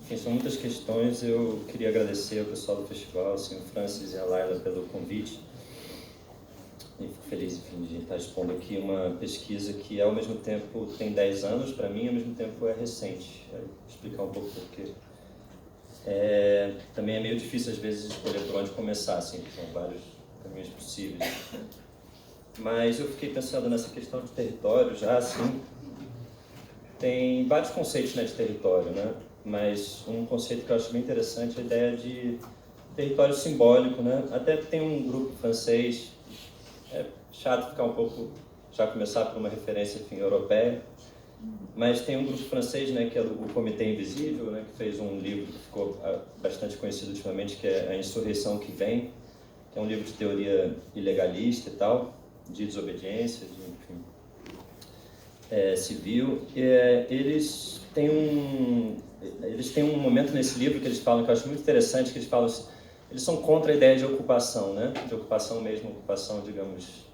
Enfim, são muitas questões. Eu queria agradecer ao pessoal do festival, assim, o Francis e a Laila, pelo convite. E fico feliz, enfim, de estar expondo aqui uma pesquisa que, ao mesmo tempo, tem 10 anos para mim, ao mesmo tempo é recente. Vou explicar um pouco por quê. Também é meio difícil, às vezes, escolher por onde começar, assim, são vários caminhos possíveis. Mas eu fiquei pensando nessa questão de território já, assim. Tem vários conceitos, né, de território, né? Mas um conceito que eu acho bem interessante é a ideia de território simbólico, né? Até tem um grupo francês, é chato ficar um pouco, já começar por uma referência, enfim, europeia, mas tem um grupo francês, né, que é o Comitê Invisível, né, que fez um livro que ficou bastante conhecido ultimamente, que é A Insurreição que Vem, que é um livro de teoria ilegalista e tal, de desobediência, de, enfim, civil. Eles têm um momento nesse livro que eles falam, que eu acho muito interessante, que eles falam, eles são contra a ideia de ocupação, né? De ocupação mesmo, ocupação, digamos.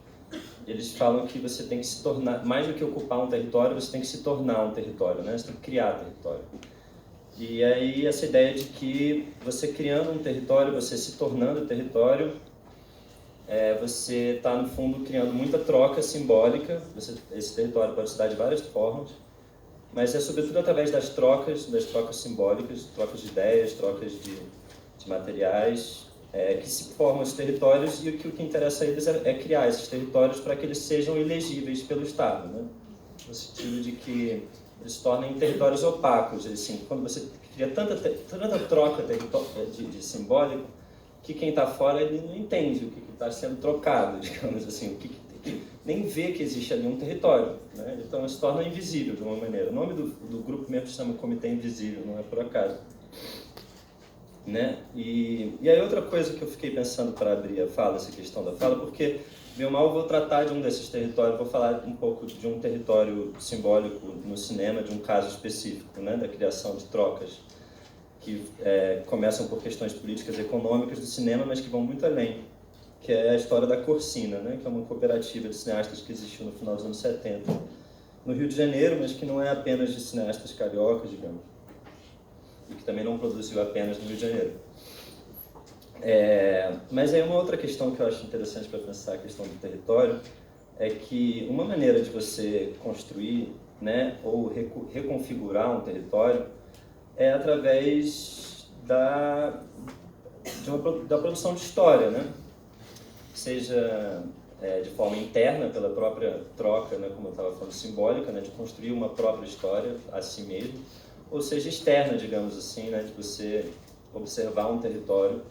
Eles falam que você tem que se tornar, mais do que ocupar um território, você tem que se tornar um território, né? Você tem que criar território. E aí essa ideia de que você criando um território, você se tornando território, você está, no fundo, criando muita troca simbólica. Esse território pode se dar de várias formas, mas é sobretudo através das trocas simbólicas, trocas de ideias, trocas de materiais, que se formam os territórios, e o que interessa a eles é criar esses territórios para que eles sejam elegíveis pelo Estado, né? No sentido de que eles se tornem territórios opacos. Assim, quando você cria tanta troca de simbólico, que quem está fora ele não entende o que está sendo trocado, digamos assim, nem vê que existe ali um território, né? Então se torna invisível de uma maneira. O nome do grupo mesmo se chama Comitê Invisível, não é por acaso, né? E aí outra coisa que eu fiquei pensando para abrir a fala, essa questão da fala, porque meu mal, eu vou tratar de um desses territórios, vou falar um pouco de um território simbólico no cinema, de um caso específico, né? Da criação de trocas que começam por questões políticas e econômicas do cinema, mas que vão muito além, que é a história da Corsina, né? Que é uma cooperativa de cineastas que existiu no final dos anos 70, no Rio de Janeiro, mas que não é apenas de cineastas cariocas, digamos, e que também não produziu apenas no Rio de Janeiro. Mas aí uma outra questão que eu acho interessante para pensar a questão do território é que uma maneira de você construir, né, ou reconfigurar um território é através da produção de história, né? Seja de forma interna, pela própria troca, né, como eu estava falando, simbólica, né, de construir uma própria história a si mesmo, ou seja, externa, digamos assim, né, de você observar um território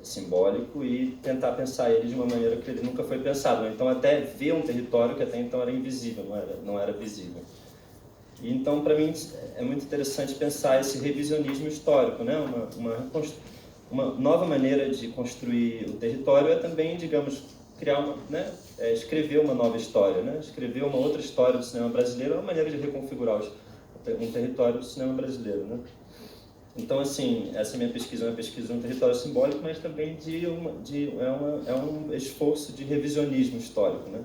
simbólico e tentar pensar ele de uma maneira que ele nunca foi pensado, né? Então até ver um território que até então era invisível, não era visível. E então, para mim, é muito interessante pensar esse revisionismo histórico, né? Uma nova maneira de construir o território é também, digamos, criar escrever uma nova história, né? Escrever uma outra história do cinema brasileiro é uma maneira de reconfigurar um território do cinema brasileiro, né? Então, assim, essa minha pesquisa é uma pesquisa de um território simbólico, mas também é um esforço de revisionismo histórico, né?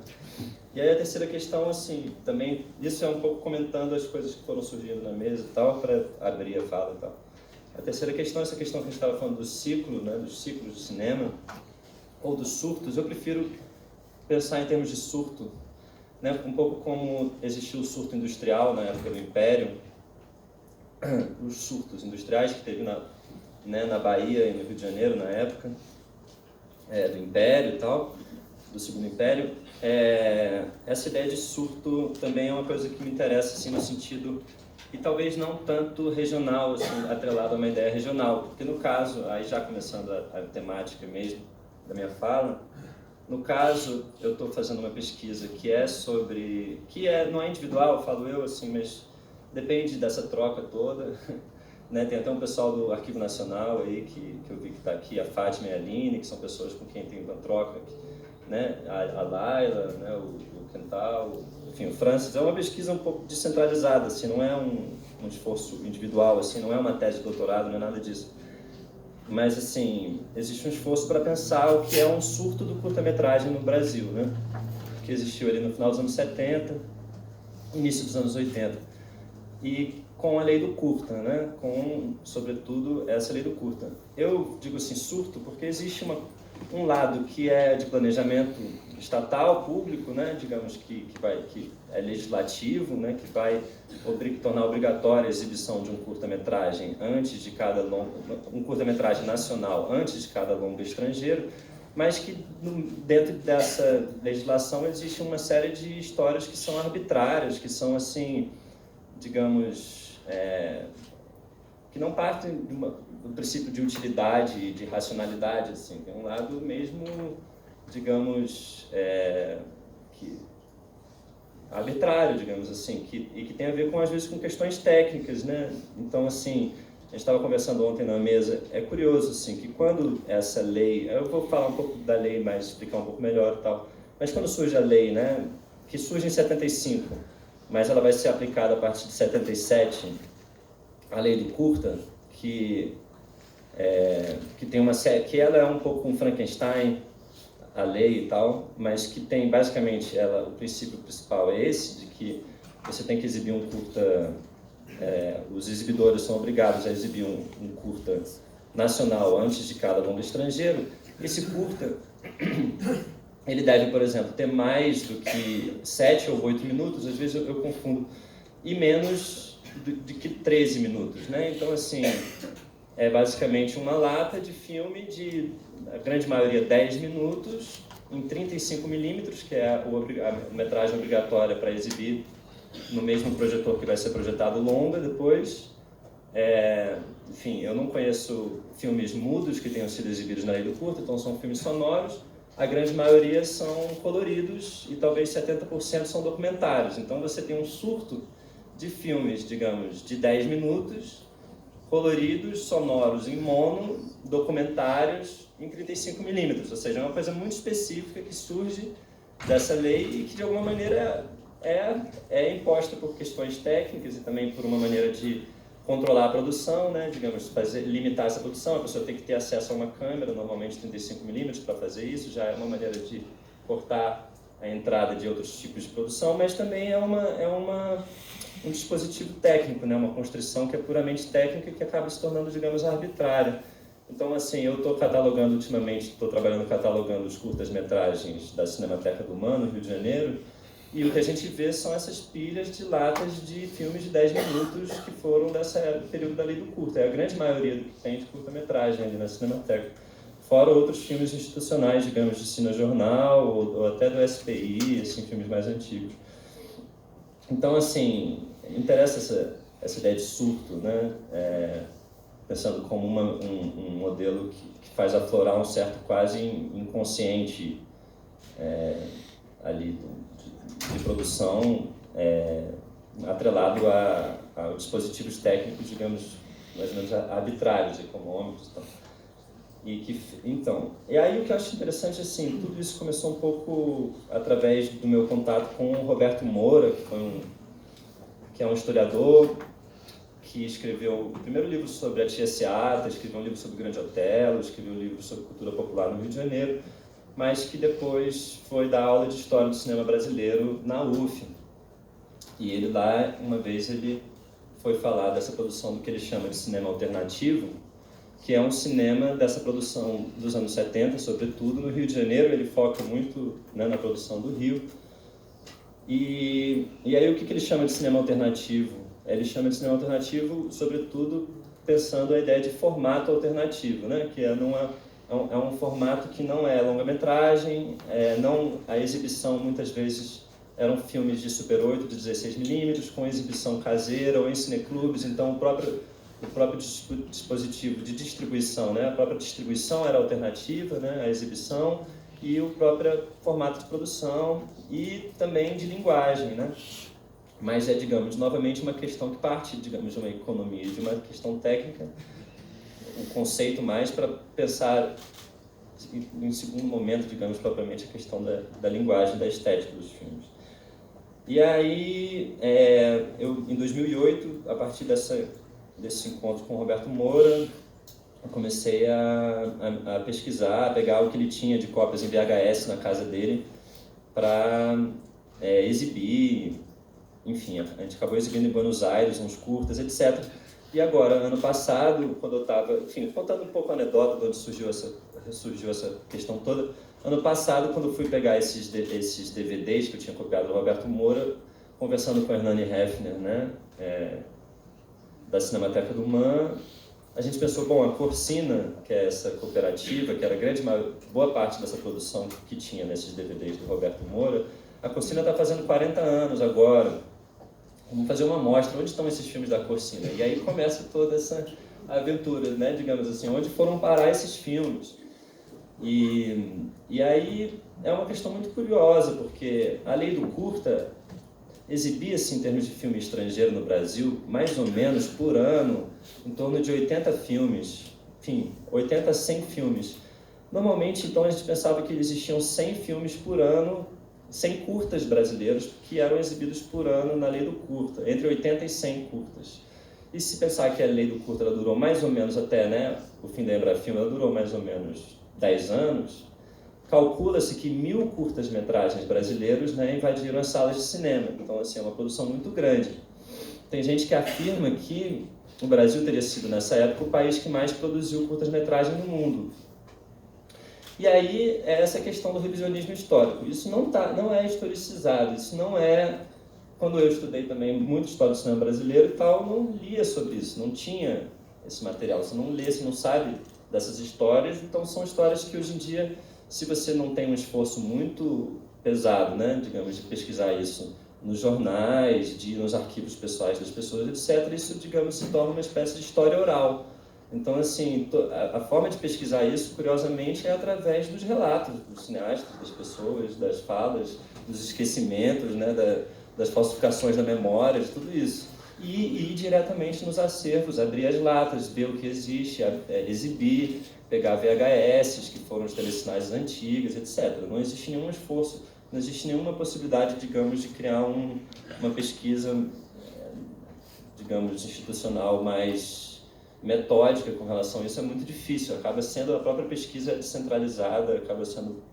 E aí a terceira questão, assim, também, isso é um pouco comentando as coisas que foram surgindo na mesa e tal, para abrir a fala e tal. A terceira questão, essa questão que a gente estava falando do ciclo, né, dos ciclos de cinema, ou dos surtos, eu prefiro pensar em termos de surto, né, um pouco como existiu o surto industrial na época do Império, os surtos industriais que teve na Bahia e no Rio de Janeiro na época do Império e tal, do Segundo Império. Essa ideia de surto também é uma coisa que me interessa, assim, no sentido, e talvez não tanto regional, assim, atrelado a uma ideia regional, porque no caso, aí já começando a temática mesmo da minha fala, no caso, eu estou fazendo uma pesquisa que não é individual, falo eu, assim, mas depende dessa troca toda, né? Tem até um pessoal do Arquivo Nacional aí que eu vi que está aqui, a Fátima e a Aline, que são pessoas com quem tem uma troca, né? A Laila, né? O Quental, enfim, o Francis. É uma pesquisa um pouco descentralizada, assim, não é um esforço individual, assim, não é uma tese de doutorado, não é nada disso. Mas, assim, existe um esforço para pensar o que é um surto do curta-metragem no Brasil, né? Que existiu ali no final dos anos 70, início dos anos 80. e com a lei do curta, né? Com, sobretudo, essa lei do curta. Eu digo assim, surto, porque existe um lado que é de planejamento estatal, público, né? Digamos que é legislativo, né? Que vai tornar obrigatória a exibição de um curta-metragem antes de cada um curta-metragem nacional antes de cada longa estrangeiro, mas que dentro dessa legislação existe uma série de histórias que são arbitrárias, que são assim, digamos, que não partem do princípio de utilidade, de racionalidade, assim, tem um lado mesmo, digamos, arbitrário, digamos assim, e que tem a ver com, às vezes, com questões técnicas, né? Então, assim, a gente estava conversando ontem na mesa, é curioso, assim, que quando essa lei, eu vou falar um pouco da lei, mas explicar um pouco melhor e tal, mas quando surge a lei, né, que surge em 75, mas ela vai ser aplicada a partir de 77, a lei do curta, que tem uma série, que ela é um pouco um Frankenstein, a lei e tal, mas que tem basicamente o princípio principal é esse, de que você tem que exibir um curta, os exibidores são obrigados a exibir um curta nacional antes de cada longa estrangeiro. Esse curta, ele deve, por exemplo, ter mais do que 7 ou 8 minutos, às vezes eu confundo, e menos do que 13 minutos, né? Então, assim, é basicamente uma lata de filme de, a grande maioria, 10 minutos, em 35 milímetros, que é a metragem obrigatória para exibir no mesmo projetor que vai ser projetado longa depois. Enfim, eu não conheço filmes mudos que tenham sido exibidos na lei do curta, então são filmes sonoros. A grande maioria são coloridos e talvez 70% são documentários. Então você tem um surto de filmes, digamos, de 10 minutos, coloridos, sonoros em mono, documentários em 35 milímetros. Ou seja, é uma coisa muito específica que surge dessa lei e que de alguma maneira é imposta por questões técnicas e também por uma maneira de controlar a produção, né? Digamos, limitar essa produção. A pessoa tem que ter acesso a uma câmera, normalmente 35 milímetros, para fazer isso. Já é uma maneira de cortar a entrada de outros tipos de produção, mas também é um dispositivo técnico, né? Uma construção que é puramente técnica e que acaba se tornando, digamos, arbitrária. Então, assim, eu estou catalogando ultimamente, estou trabalhando catalogando os curtas-metragens da Cinemateca do Humano, no Rio de Janeiro, e o que a gente vê são essas pilhas de latas de filmes de 10 minutos que foram desse período da lei do curta. É a grande maioria do que tem de curta-metragem ali na Cinemateca. Fora outros filmes institucionais, digamos, de cinejornal ou até do SPI, assim, filmes mais antigos. Então, assim, interessa essa ideia de surto, né? Pensando como um modelo que faz aflorar um certo quase inconsciente ali de produção atrelado a dispositivos técnicos, digamos, mais ou menos arbitrários, econômicos e tal. E aí o que eu acho interessante, assim, tudo isso começou um pouco através do meu contato com o Roberto Moura, que é um historiador que escreveu o primeiro livro sobre a Tia Seata, escreveu um livro sobre o Grande Otelo, escreveu um livro sobre cultura popular no Rio de Janeiro, mas que depois foi dar aula de História do Cinema Brasileiro na UF. E ele lá, uma vez, ele foi falar dessa produção do que ele chama de cinema alternativo, que é um cinema dessa produção dos anos 70, sobretudo no Rio de Janeiro. Ele foca muito, né, na produção do Rio. E aí o que ele chama de cinema alternativo? Ele chama de cinema alternativo, sobretudo, pensando a ideia de formato alternativo, né? Que é um formato que não é longa-metragem, a exibição muitas vezes eram filmes de Super 8, de 16 milímetros, com exibição caseira ou em cineclubes. Então o próprio dispositivo de distribuição, né? A própria distribuição era alternativa, né? A exibição e o próprio formato de produção e também de linguagem, né? Mas digamos, novamente uma questão que parte, digamos, de uma economia, de uma questão técnica, um conceito mais para pensar, em segundo momento, digamos, propriamente a questão da linguagem, da estética dos filmes. E aí, eu, em 2008, a partir desse encontro com o Roberto Moura, eu comecei a pesquisar, a pegar o que ele tinha de cópias em VHS na casa dele para exibir enfim, a gente acabou exibindo em Buenos Aires uns curtas, etc. E agora, ano passado, quando eu estava, enfim, contando um pouco a anedota de onde surgiu essa questão toda, ano passado, quando eu fui pegar esses DVDs que eu tinha copiado do Roberto Moura, conversando com a Hernani Hefner, né, da Cinemateca do MAN, a gente pensou, bom, a Corsina, que é essa cooperativa, que era boa parte dessa produção que tinha nesses DVDs do Roberto Moura, a Corsina está fazendo 40 anos agora. Vamos fazer uma amostra, onde estão esses filmes da Corsina? E aí começa toda essa aventura, né, digamos assim, onde foram parar esses filmes. E aí é uma questão muito curiosa, porque a lei do curta exibia-se, em termos de filme estrangeiro no Brasil, mais ou menos por ano, em torno de 80 filmes, enfim, 80 a 100 filmes. Normalmente, então, a gente pensava que existiam 100 filmes por ano, 100 curtas brasileiros que eram exibidos por ano na lei do curta, entre 80 e 100 curtas. E se pensar que a lei do curta ela durou mais ou menos até, né, o fim da Embrafilme, ela durou mais ou menos 10 anos, calcula-se que 1000 curtas-metragens brasileiros, né, invadiram as salas de cinema. Então, assim, é uma produção muito grande. Tem gente que afirma que o Brasil teria sido, nessa época, o país que mais produziu curtas-metragens no mundo. E aí é essa questão do revisionismo histórico. Isso não é historicizado, isso não é... Quando eu estudei também muito história do cinema brasileiro e tal, não lia sobre isso, não tinha esse material. Você não lê, você não sabe dessas histórias, então são histórias que hoje em dia, se você não tem um esforço muito pesado, né, digamos, de pesquisar isso nos jornais, de ir nos arquivos pessoais das pessoas, etc., isso, digamos, se torna uma espécie de história oral. Então, assim, a forma de pesquisar isso, curiosamente, é através dos relatos dos cineastas, das pessoas, das falas, dos esquecimentos, né, das falsificações da memória, de tudo isso. E ir diretamente nos acervos, abrir as latas, ver o que existe, exibir, pegar VHS, que foram os telesinais antigos, etc. Não existe nenhum esforço, não existe nenhuma possibilidade, digamos, de criar uma pesquisa, digamos, institucional mais metódica com relação a isso. É muito difícil, acaba sendo a própria pesquisa descentralizada, acaba sendo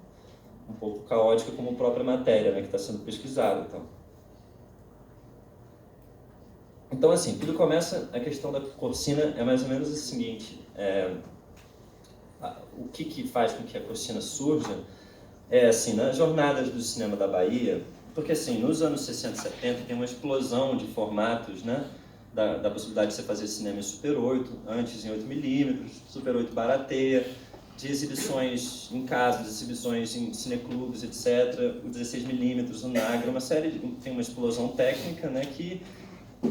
um pouco caótica como a própria matéria, né, que está sendo pesquisada. Então, assim, tudo começa, a questão da Corsina é mais ou menos o seguinte, o que faz com que a Corsina surja é, assim, nas jornadas do cinema da Bahia, porque, assim, nos anos 60 e 70 tem uma explosão de formatos, né, da possibilidade de você fazer cinema em Super 8, antes em 8mm, Super 8 barateia, de exibições em casa, de exibições em cineclubes, etc., o 16mm, o Nagra, uma série, tem uma explosão técnica, né, que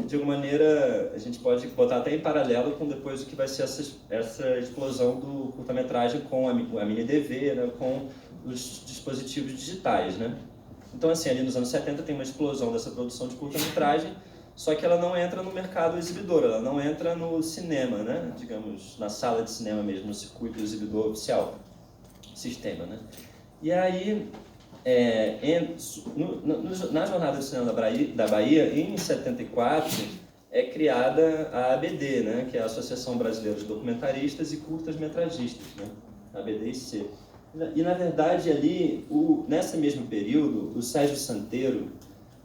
de alguma maneira a gente pode botar até em paralelo com depois o que vai ser essa explosão do curta-metragem com a mini DV, né, com os dispositivos digitais, né? Então, assim, ali nos anos 70 tem uma explosão dessa produção de curta-metragem, só que ela não entra no mercado exibidor, ela não entra no cinema, né, digamos, na sala de cinema mesmo, no circuito exibidor oficial, sistema, né? E aí, na Jornada do Cinema da Bahia, em 74, é criada a ABD, né, que é a Associação Brasileira de Documentaristas e Curtas-Metragistas, né, ABD-IC. E, na verdade, ali, nesse mesmo período, o Sérgio Santeiro,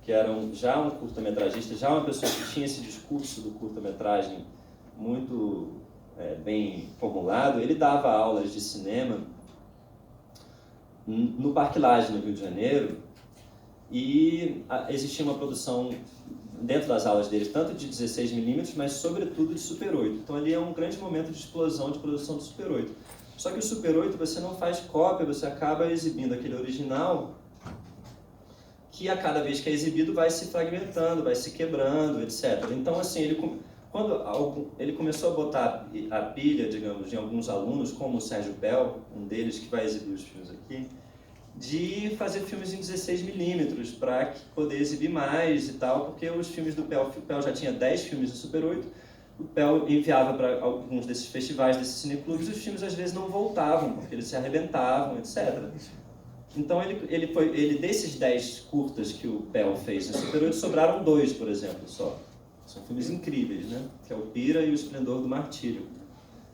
que era já um curta-metragista, já uma pessoa que tinha esse discurso do curta-metragem muito bem formulado, ele dava aulas de cinema no Parque Lage, no Rio de Janeiro, e existia uma produção dentro das aulas dele, tanto de 16mm, mas sobretudo de Super 8. Então ali é um grande momento de explosão de produção do Super 8. Só que o Super 8 você não faz cópia, você acaba exibindo aquele original, que a cada vez que é exibido vai se fragmentando, vai se quebrando, etc. Então, assim, quando ele começou a botar a pilha, digamos, de alguns alunos, como o Sérgio Bell, um deles que vai exibir os filmes aqui, de fazer filmes em 16mm para poder exibir mais e tal, porque os filmes do Pel, o Pel já tinha 10 filmes do Super 8, o Pel enviava para alguns desses festivais, desses cineclubes, e os filmes às vezes não voltavam, porque eles se arrebentavam, etc. Então, ele desses 10 curtas que o Pel fez no Super 8, sobraram 2, por exemplo, só. São filmes incríveis, né? Que é o Pira e o Esplendor do Martírio.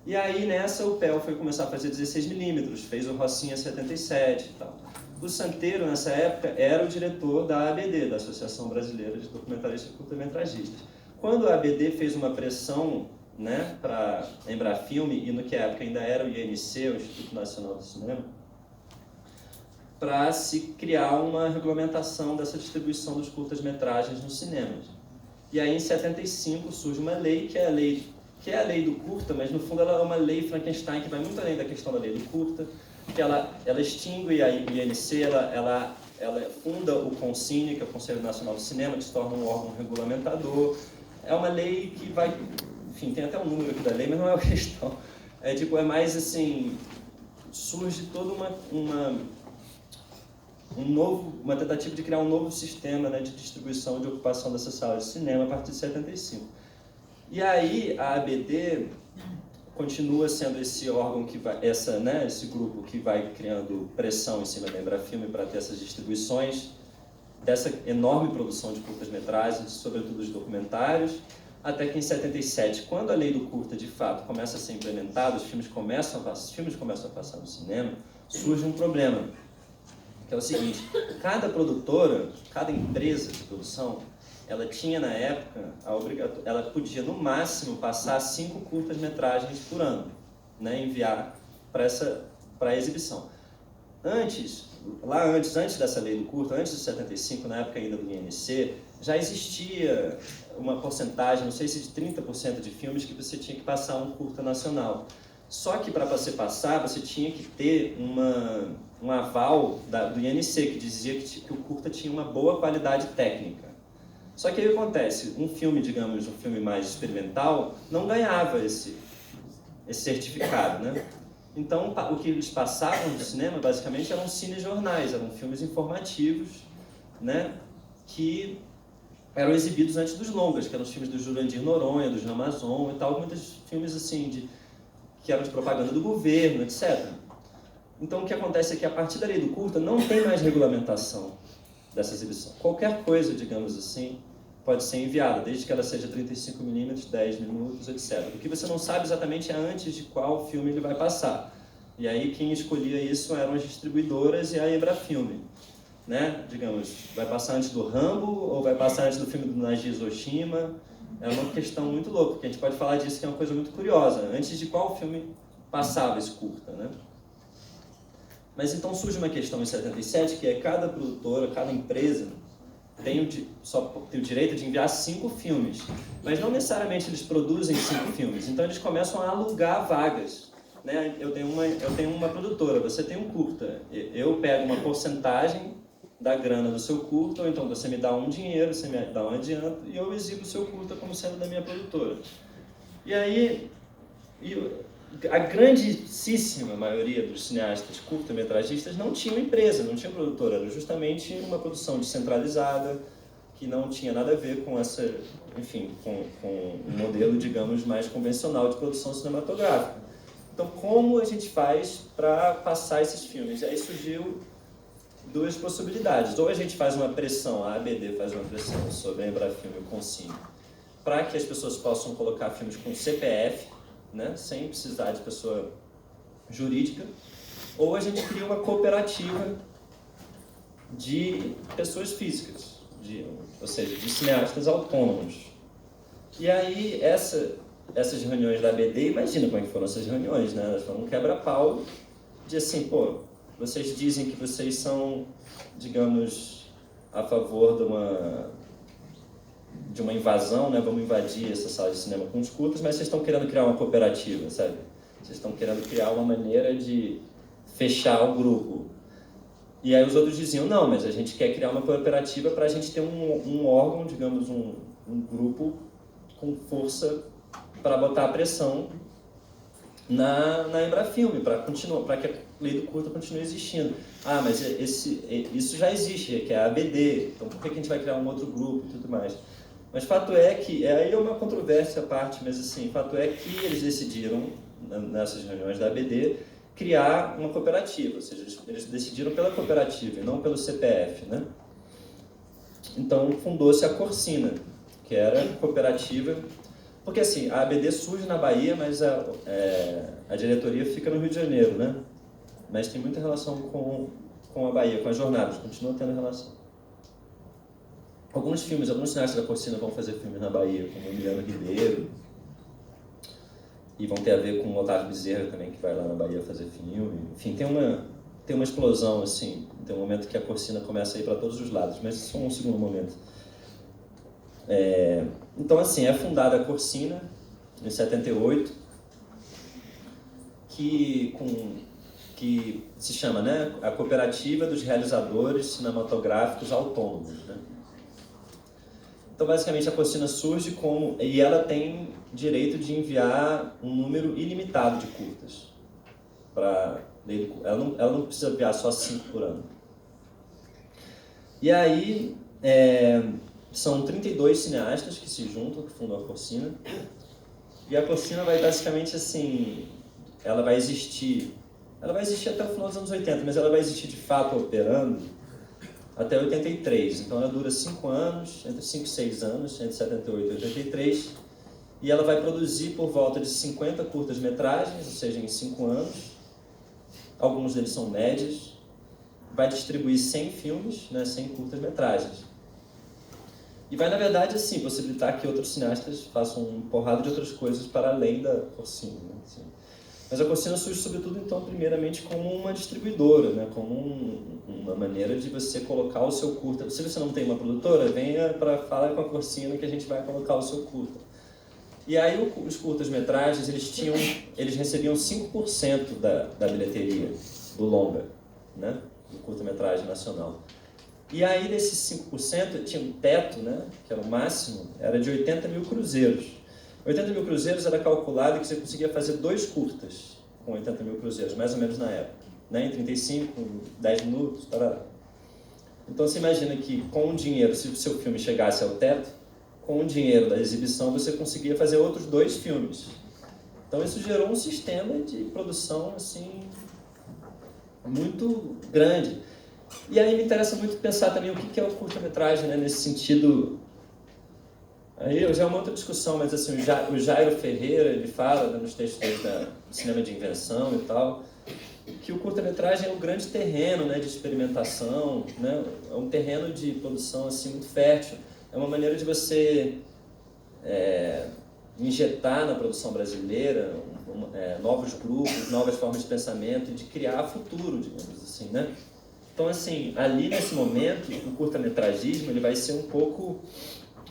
E aí, nessa, o Pel foi começar a fazer 16mm, fez o Rocinha 77 e tal. o Santeiro, nessa época, era o diretor da ABD, da Associação Brasileira de Documentaristas e Curta-Metragistas. Quando a ABD fez uma pressão, né, para a Embrafilme, e no que à época ainda era o INC, o Instituto Nacional do Cinema, para se criar uma regulamentação dessa distribuição dos curtas-metragens nos cinemas. E aí, em 75, surge uma lei, que é a lei do curta, mas no fundo ela é uma lei Frankenstein que vai muito além da questão da lei do curta, que ela extingue a INC, ela funda o CONCINE, que é o Conselho Nacional do Cinema, que se torna um órgão regulamentador. É uma lei que vai... Enfim, tem até um número aqui da lei, mas não é uma questão. É mais assim... Surge toda uma tentativa de criar um novo sistema, né, de distribuição de ocupação dessas salas de cinema a partir de 75. E aí a ABD continua sendo esse órgão que vai, esse grupo que vai criando pressão em cima da Embrafilme para ter essas distribuições dessa enorme produção de curtas-metragens, sobretudo os documentários, até que em 77, quando a lei do curta de fato começa a ser implementada, os filmes começam a passar no cinema, surge um problema, que é o seguinte: cada produtora, cada empresa de produção, ela tinha na época ela podia no máximo passar 5 curtas-metragens por ano, né, enviar para exibição. Antes dessa lei do curta, antes de 75, na época ainda do INC, já existia uma porcentagem, não sei se de 30% de filmes que você tinha que passar um curta nacional. Só que para você passar, você tinha que ter um aval do INC, que dizia que o curta tinha uma boa qualidade técnica. Só que aí o que acontece? Um filme, digamos, um filme mais experimental, não ganhava esse certificado, né? Então, o que eles passavam no cinema, basicamente, eram cinejornais, eram filmes informativos, né, que eram exibidos antes dos longas, que eram os filmes do Jurandir Noronha, do Jean Mazon e tal, muitos filmes assim, que eram de propaganda do governo, etc. Então, o que acontece é que, a partir da lei do curta, não tem mais regulamentação dessa exibição. Qualquer coisa, digamos assim, pode ser enviada, desde que ela seja 35mm, 10 minutos, etc. O que você não sabe exatamente é antes de qual filme ele vai passar. E aí quem escolhia isso eram as distribuidoras e a Embrafilme, né? Digamos, vai passar antes do Rambo ou vai passar antes do filme do Naji Oshima? É uma questão muito louca, porque a gente pode falar disso, que é uma coisa muito curiosa. Antes de qual filme passava esse curta, né? Mas então surge uma questão em 77, que é cada produtora, cada empresa tem o direito de enviar 5 filmes, mas não necessariamente eles produzem 5 filmes, então eles começam a alugar vagas, né? Eu tenho uma produtora, você tem um curta, eu pego uma porcentagem da grana do seu curta, ou então você me dá um dinheiro, você me dá um adianto, e eu exibo o seu curta como sendo da minha produtora. E aí, a grandíssima maioria dos cineastas curta-metragistas não tinham empresa, não tinha produtora, era justamente uma produção descentralizada, que não tinha nada a ver com com um modelo, digamos, mais convencional de produção cinematográfica. Então, como a gente faz para passar esses filmes? E aí surgiu 2 possibilidades. Ou a gente faz uma pressão, a ABD faz uma pressão sobre a Embrafilme e o CONCINE, para que as pessoas possam colocar filmes com CPF, né, sem precisar de pessoa jurídica, ou a gente cria uma cooperativa de pessoas físicas, ou seja, de cineastas autônomos. E aí, essas reuniões da ABD, imagina como é que foram essas reuniões, né? Elas foram um quebra-pau de assim, vocês dizem que vocês são, digamos, a favor de uma invasão, né? Vamos invadir essa sala de cinema com os curtas, mas vocês estão querendo criar uma cooperativa, sabe? Vocês estão querendo criar uma maneira de fechar o grupo. E aí os outros diziam, não, mas a gente quer criar uma cooperativa para a gente ter um órgão, digamos, um grupo com força para botar a pressão na Embrafilme, para que a lei do curta continue existindo. Ah, mas isso já existe, que é a ABD, então por que a gente vai criar um outro grupo e tudo mais? Mas fato é que, aí é uma controvérsia à parte, mas assim, fato é que eles decidiram, nessas reuniões da ABD, criar uma cooperativa, ou seja, eles decidiram pela cooperativa e não pelo CPF, né? Então fundou-se a Corsina, que era cooperativa, porque assim, a ABD surge na Bahia, mas a diretoria fica no Rio de Janeiro, né? Mas tem muita relação com com a Bahia, com as jornadas, continua tendo relação. Alguns cineastas da Corsina vão fazer filmes na Bahia, como o Emiliano Ribeiro, e vão ter a ver com o Otávio Bezerra também, que vai lá na Bahia fazer filme. Enfim, tem uma explosão, assim, tem um momento que a Corsina começa a ir para todos os lados, mas isso é um segundo momento. Então, assim, é fundada a Corsina, em 78, que se chama, né, a Cooperativa dos Realizadores Cinematográficos Autônomos, né? Então, basicamente, a Corsina surge e ela tem direito de enviar um número ilimitado de curtas. Ela não precisa enviar só 5 por ano. E aí, são 32 cineastas que se juntam, que fundam a Corsina. E a Corsina vai basicamente assim, ela vai existir até o final dos anos 80, mas ela vai existir de fato operando até 83. Então ela dura 5 anos, entre 5 e 6 anos, entre 78 e 83. E ela vai produzir por volta de 50 curtas-metragens, ou seja, em 5 anos. Alguns deles são médios. Vai distribuir 100 filmes, né, 100 curtas-metragens. E vai, na verdade, assim, possibilitar que outros cineastas façam uma porrada de outras coisas para além da Corsina, né, assim. Mas a Corsina surge, sobretudo, então, primeiramente como uma distribuidora, né, como uma maneira de você colocar o seu curta. Se você não tem uma produtora, venha para falar com a Corsina que a gente vai colocar o seu curta. E aí os curtas-metragens, eles recebiam 5% da bilheteria do longa, né, do curta-metragem nacional. E aí, desses 5%, tinha um teto, né, que era o máximo, era de 80 mil cruzeiros. 80 mil cruzeiros era calculado que você conseguia fazer 2 curtas com 80 mil cruzeiros, mais ou menos na época, né, em 35, 10 minutos, tarará. Então, você imagina que com o dinheiro, se o seu filme chegasse ao teto, com o dinheiro da exibição, você conseguia fazer outros 2 filmes. Então, isso gerou um sistema de produção, assim, muito grande. E aí me interessa muito pensar também o que é o curta-metragem, né, nesse sentido. Aí já é uma outra discussão, mas assim, o Jairo Ferreira, ele fala, né, nos textos do cinema de invenção e tal, que o curta-metragem é um grande terreno, né, de experimentação, né, é um terreno de produção assim, muito fértil. É uma maneira de você injetar na produção brasileira novos grupos, novas formas de pensamento e de criar futuro, digamos assim, né? Então, assim, ali nesse momento, o curta-metragismo ele vai ser um pouco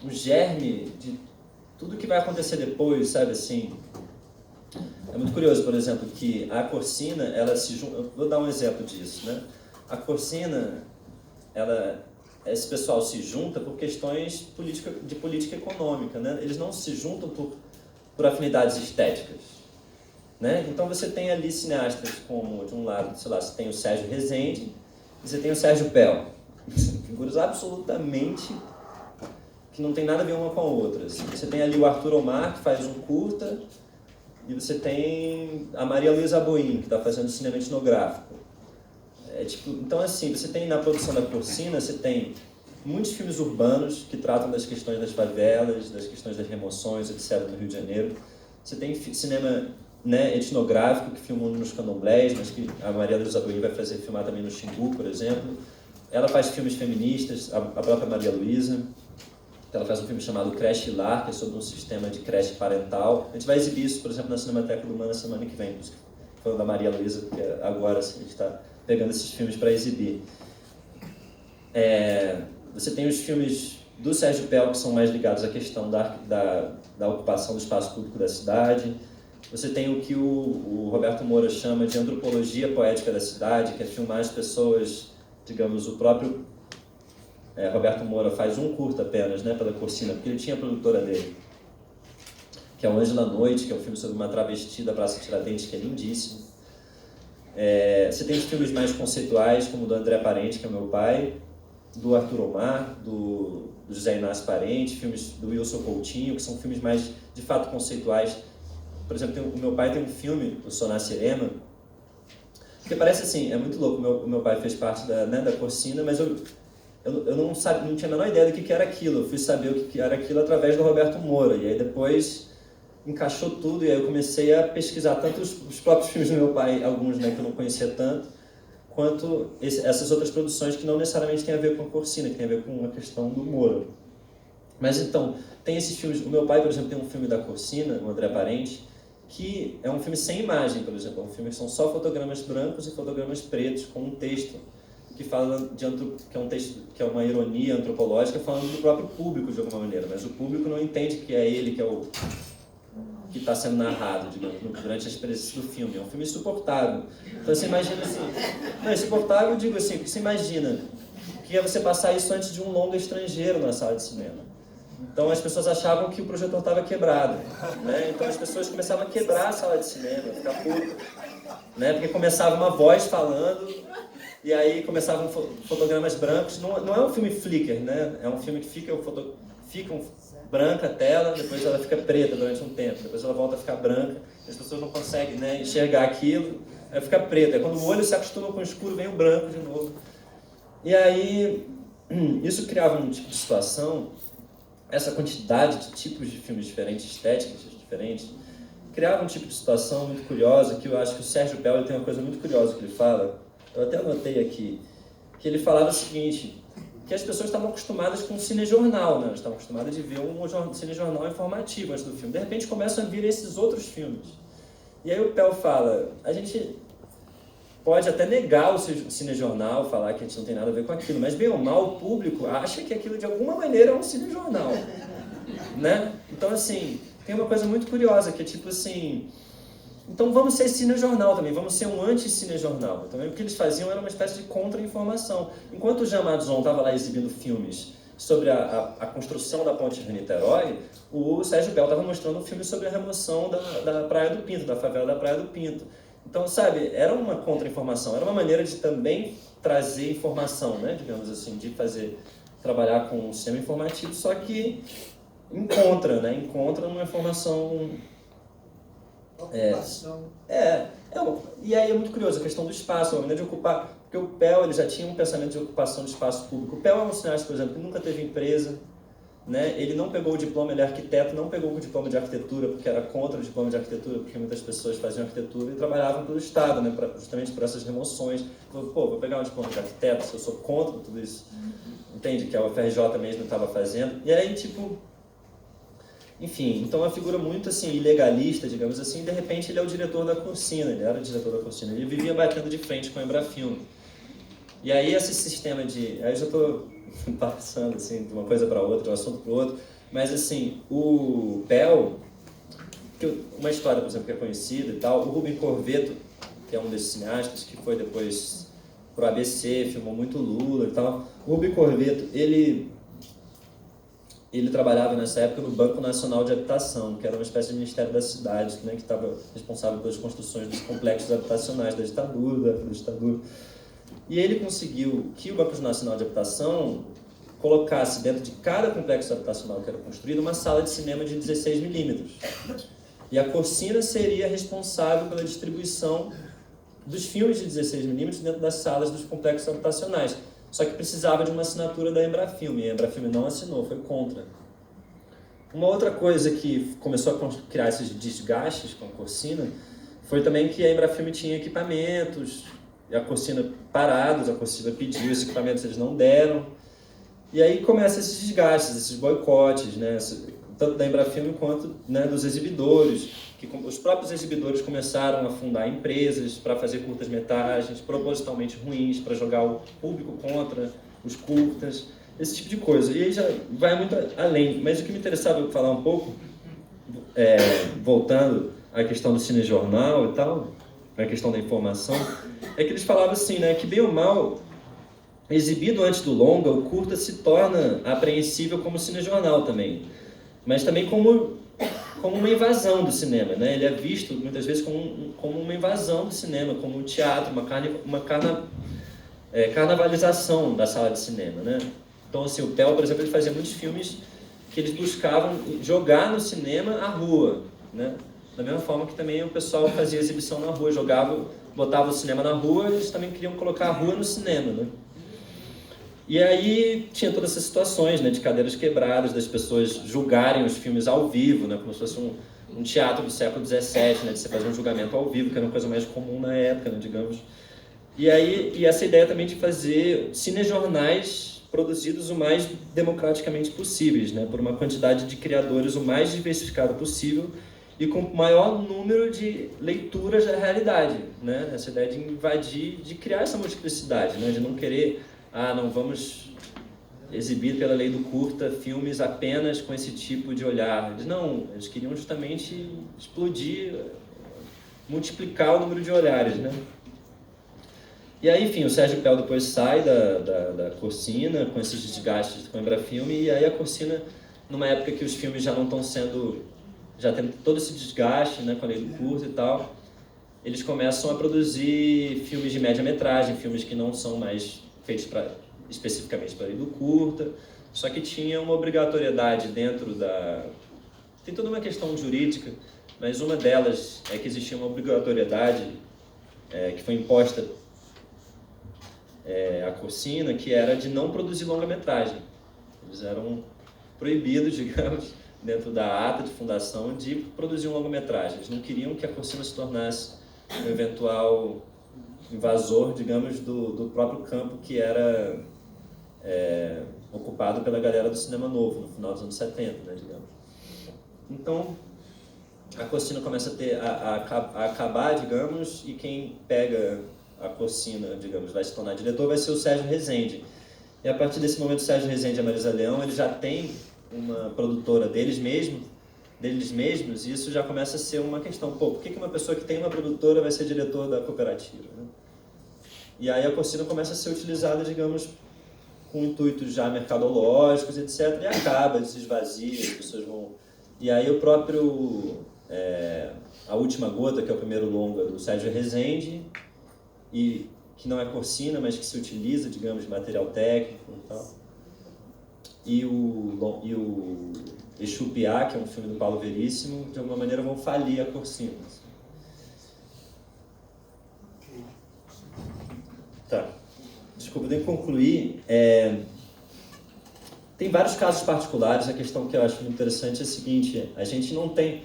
o germe de tudo que vai acontecer depois, sabe, assim. É muito curioso, por exemplo, que a Corsina, ela se junta... Eu vou dar um exemplo disso, né? A Corsina, esse pessoal se junta por questões de política econômica, né? Eles não se juntam por afinidades estéticas, né? Então você tem ali cineastas como, de um lado, sei lá, você tem o Sérgio Rezende e você tem o Sérgio Pel. Figuras absolutamente que não tem nada a ver uma com a outra. Assim. Você tem ali o Arthur Omar, que faz um curta, e você tem a Maria Luísa Boim, que está fazendo cinema etnográfico. Então, assim, você tem na produção da Corsina, você tem muitos filmes urbanos que tratam das questões das favelas, das questões das remoções, etc., no Rio de Janeiro. Você tem cinema, né, etnográfico, que filmam nos candomblés, mas que a Maria Luísa Boim vai filmar também no Xingu, por exemplo. Ela faz filmes feministas, a própria Maria Luísa. Ela faz um filme chamado Creche Lar, que é sobre um sistema de creche parental. A gente vai exibir isso, por exemplo, na Cinemateca do Humana semana que vem, falando da Maria Luísa, porque agora assim, a gente está pegando esses filmes para exibir. Você tem os filmes do Sérgio Pel, que são mais ligados à questão da ocupação do espaço público da cidade. Você tem o que o Roberto Moura chama de antropologia poética da cidade, que é filmar as pessoas, digamos, o próprio Roberto Moura faz um curta apenas, né, pela Corsina, porque ele tinha a produtora dele, que é o Ângela Noite, que é um filme sobre uma travesti da Praça Tiradentes, que é lindíssimo. Você tem os filmes mais conceituais, como o do André Parente, que é o meu pai, do Arthur Omar, do José Inácio Parente, filmes do Wilson Coutinho, que são filmes mais, de fato, conceituais. Por exemplo, o meu pai tem um filme, o Sonar Serena, que parece assim, é muito louco. O meu pai fez parte da Corsina, mas eu não tinha a menor ideia do que era aquilo. Eu fui saber o que era aquilo através do Roberto Moura. E aí depois encaixou tudo e aí eu comecei a pesquisar tanto os próprios filmes do meu pai, alguns, né, que eu não conhecia tanto, quanto essas outras produções que não necessariamente têm a ver com a Corsina, que tem a ver com a questão do Moro. Mas então, tem esses filmes, o meu pai, por exemplo, tem um filme da Corsina, o André Parente, que é um filme sem imagem, por exemplo, é um filme que são só fotogramas brancos e fotogramas pretos, com um texto que fala que é um texto que é uma ironia antropológica, falando do próprio público de alguma maneira, mas o público não entende que é ele que é o que está sendo narrado, digamos, durante a experiência do filme. É um filme insuportável. Então você imagina assim, não, insuportável eu digo assim, porque você imagina que é você passar isso antes de um longa estrangeiro na sala de cinema. Então as pessoas achavam que o projetor estava quebrado, né? Então as pessoas começavam a quebrar a sala de cinema, ficar puto, né? Porque começava uma voz falando e aí começavam fotogramas brancos. Não é um filme flicker, né? É um filme que fica branca a tela, depois ela fica preta durante um tempo, depois ela volta a ficar branca, as pessoas não conseguem, né, enxergar aquilo, aí fica preta. Aí, quando o olho se acostuma com o escuro, vem o branco de novo. E aí isso criava um tipo de situação, essa quantidade de tipos de filmes diferentes, estéticas diferentes, criava um tipo de situação muito curiosa, que eu acho que o Sérgio Pel tem uma coisa muito curiosa que ele fala, eu até anotei aqui, que ele falava o seguinte, que as pessoas estavam acostumadas com um cinejornal, né? Elas estavam acostumadas de ver um cinejornal informativo antes do filme. De repente começam a vir esses outros filmes. E aí o Pel fala, a gente pode até negar o cinejornal, falar que a gente não tem nada a ver com aquilo, mas bem ou mal o público acha que aquilo de alguma maneira é um cinejornal, né? Então assim, tem uma coisa muito curiosa, que é tipo assim, então vamos ser cinejornal também, vamos ser um anti-cinejornal. Então, o que eles faziam era uma espécie de contra-informação. Enquanto o Jean Madzon estava lá exibindo filmes sobre a construção da ponte Rio-Niterói, o Sérgio Pel estava mostrando um filme sobre a remoção da Praia do Pinto, da favela da Praia do Pinto. Então, sabe, era uma contra-informação, era uma maneira de também trazer informação, né, digamos assim, de trabalhar com um sistema informativo, só que encontra uma informação... E aí é muito curioso a questão do espaço, a maneira de ocupar, porque o Pel ele já tinha um pensamento de ocupação de espaço público. O Pel é um cineasta, por exemplo, que nunca teve empresa, né? Ele não pegou o diploma, ele é arquiteto, não pegou o diploma de arquitetura porque era contra o diploma de arquitetura, porque muitas pessoas faziam arquitetura e trabalhavam pelo Estado, né? Justamente por essas remoções. Falou, pô, vou pegar um diploma de arquiteto, se eu sou contra tudo isso, entende? Que a UFRJ mesmo estava fazendo. E aí, tipo... Enfim, então é uma figura muito assim, ilegalista, digamos assim, e de repente ele é o diretor da Corsina, ele era o diretor da Corsina, ele vivia batendo de frente com a Embrafilme. E aí esse sistema de... Aí eu já estou passando assim, de uma coisa para outra, de um assunto para o outro, mas assim, o Pel, uma história, por exemplo, que é conhecida e tal, o Rubem Corvetto, que é um desses cineastas, que foi depois pro ABC, filmou muito Lula e tal, o Rubem Corvetto, ele trabalhava nessa época no Banco Nacional de Habitação, que era uma espécie de Ministério das Cidades, né, que estava responsável pelas construções dos complexos habitacionais da ditadura, da ditadura. E ele conseguiu que o Banco Nacional de Habitação colocasse dentro de cada complexo habitacional que era construído uma sala de cinema de 16 milímetros. E a Corsina seria responsável pela distribuição dos filmes de 16 milímetros dentro das salas dos complexos habitacionais. Só que precisava de uma assinatura da Embrafilme, e a Embrafilme não assinou, foi contra. Uma outra coisa que começou a criar esses desgastes com a Corsina foi também que a Embrafilme tinha equipamentos, e a Corsina parados, a Corsina pediu esses equipamentos, eles não deram. E aí começam esses desgastes, esses boicotes, né? Tanto da Embrafilme quanto, né, dos exibidores, que os próprios exibidores começaram a fundar empresas para fazer curtas-metragens propositalmente ruins, para jogar o público contra os curtas, esse tipo de coisa. E aí já vai muito além. Mas o que me interessava falar um pouco, voltando à questão do cinejornal e tal, a questão da informação, é que eles falavam assim, né, que bem ou mal, exibido antes do longa, o curta se torna apreensível como cinejornal também, mas também como uma invasão do cinema, né? Ele é visto muitas vezes como uma invasão do cinema, como um teatro, uma carnavalização da sala de cinema, né? Então, assim, o Pel, por exemplo, ele fazia muitos filmes que eles buscavam jogar no cinema a rua, né? Da mesma forma que também o pessoal fazia exibição na rua, botava o cinema na rua, eles também queriam colocar a rua no cinema, né? E aí tinha todas essas situações, né, de cadeiras quebradas, das pessoas julgarem os filmes ao vivo, né, como se fosse um teatro do século XVII, né, de você fazer um julgamento ao vivo, que era uma coisa mais comum na época, né, digamos. E essa ideia também de fazer cinejornais produzidos o mais democraticamente possíveis, né, por uma quantidade de criadores o mais diversificada possível e com o maior número de leituras da realidade, né? Essa ideia de invadir, de criar essa multiplicidade, né? De não querer, não vamos exibir pela lei do curta filmes apenas com esse tipo de olhar. Eles queriam justamente explodir, multiplicar o número de olhares, né? E aí, enfim, o Sérgio Pel depois sai da Corcina com esses desgastes com a Embrafilme, e aí a Corcina, numa época que os filmes já não estão sendo, já tem todo esse desgaste, né, com a lei do curto e tal, eles começam a produzir filmes de média-metragem, filmes que não são mais feitos especificamente para a lei do curta, só que tinha uma obrigatoriedade dentro da... Tem toda uma questão jurídica, mas uma delas é que existia uma obrigatoriedade que foi imposta à Corcina, que era de não produzir longa-metragem. Eles eram proibidos, digamos, dentro da ata de fundação, de produzir um longa-metragem. Eles não queriam que a Corcina se tornasse um eventual invasor, digamos, do próprio campo que era ocupado pela galera do cinema novo, no final dos anos 70, né, digamos. Então, a Corcina começa a acabar, digamos, e quem pega a Corcina, digamos, vai se tornar diretor, vai ser o Sérgio Rezende. E a partir desse momento, o Sérgio Rezende e a Marisa Leão, eles já têm uma produtora deles mesmos, e isso já começa a ser uma questão. Por que uma pessoa que tem uma produtora vai ser diretor da cooperativa, né? E aí a Corcina começa a ser utilizada, digamos, com intuitos já mercadológicos, etc., e acaba, se esvazia, as pessoas vão... E aí o próprio... A Última Gota, que é o primeiro longa do Sérgio Rezende, e que não é Corcina, mas que se utiliza, digamos, de material técnico e tal. E o Exu Piá, que é um filme do Paulo Veríssimo, de alguma maneira vão falir a Corcina. Tá. Desculpa, eu tenho que concluir. Tem vários casos particulares. A questão que eu acho muito interessante é a seguinte: a gente não tem...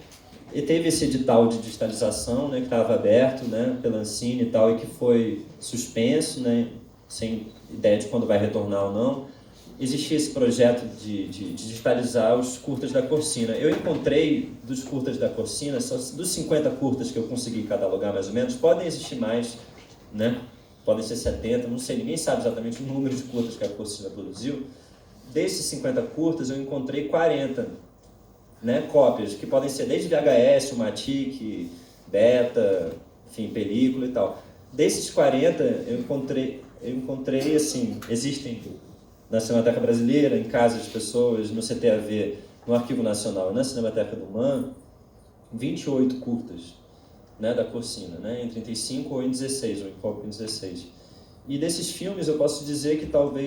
E teve esse edital de digitalização, né, que estava aberto, né, pela Ancine e tal, e que foi suspenso, né, sem ideia de quando vai retornar ou não. Existia esse projeto de digitalizar os curtas da Corcina. Eu encontrei dos curtas da Corcina, dos 50 curtas que eu consegui catalogar mais ou menos, podem existir mais, né? Podem ser 70, não sei, ninguém sabe exatamente o número de curtas que a Corcina produziu. Desses 50 curtas, eu encontrei 40, né, cópias, que podem ser desde VHS, o Matic, Beta, enfim, película e tal. Desses 40, eu encontrei assim, existem na Cinemateca Brasileira, em casas de pessoas, no CTAV, no Arquivo Nacional e na Cinemateca do MAN, 28 curtas, né, da Corcina, né, em 35 ou em 16, ou em 16. E desses filmes eu posso dizer que talvez